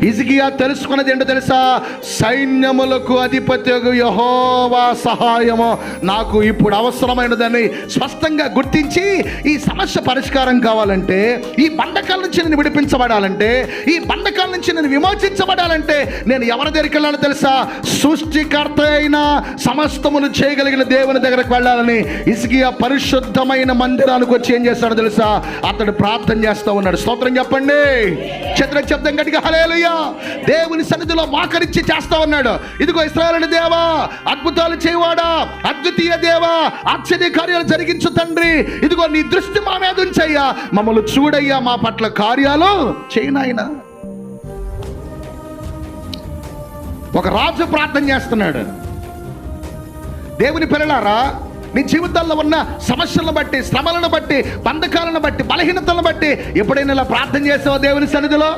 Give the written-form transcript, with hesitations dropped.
హిజ్కియా తెలుసుకున్నది ఏంటో తెలుసా? సైన్యములకు అధిపతియగు యెహోవా సహాయము నాకు ఇప్పుడు అవసరమైనదని స్పష్టంగా గుర్తించి, ఈ సమస్య పరిష్కారం కావాలంటే, ఈ బంధకాల నుంచి నేను విడిపించబడాలంటే, ఈ బంధకాల నుంచి నేను విమోచించబడాలంటే నేను ఎవరి దగ్గరికి వెళ్ళాలో తెలుసా? సృష్టికర్త అయిన సమస్తమును చేయగలిగిన దేవుని దగ్గరకు వెళ్ళాలని హిజ్కియా పరిశుద్ధమైన మందిరానికి వచ్చి ఏం చేస్తాడో తెలుసా? అతడు ప్రార్థన చేస్తూ ఉన్నాడు. స్తోత్రం చెప్పండి. శబ్దం గట్టిగా హల్లెలూయా. దేవుని సన్నిధిలో మోకరించి చేస్తా ఉన్నాడు. ఇదిగో ఇశ్రాయేలు దేవా, అద్భుతాలు చేయవాడా, అద్వితీయ దేవా, ఆశ్చర్య కార్యాలు జరిగించు తండ్రి, ఇదిగో నీ దృష్టి మా మీద ఉంచయ్యా, మమ్మల్ని చూడయ్యా, మా పట్ల కార్యాలు చేయనాయనా. ఒక రాజు ప్రార్థన చేస్తున్నాడు. దేవుని పిల్లలారా, నీ జీవితాల్లో ఉన్న సమస్యలను బట్టి, శ్రమలను బట్టి, బంధకాలను బట్టి, బలహీనతలను బట్టి ఎప్పుడైనా ఇలా ప్రార్థన చేసావా దేవుని సన్నిధిలో?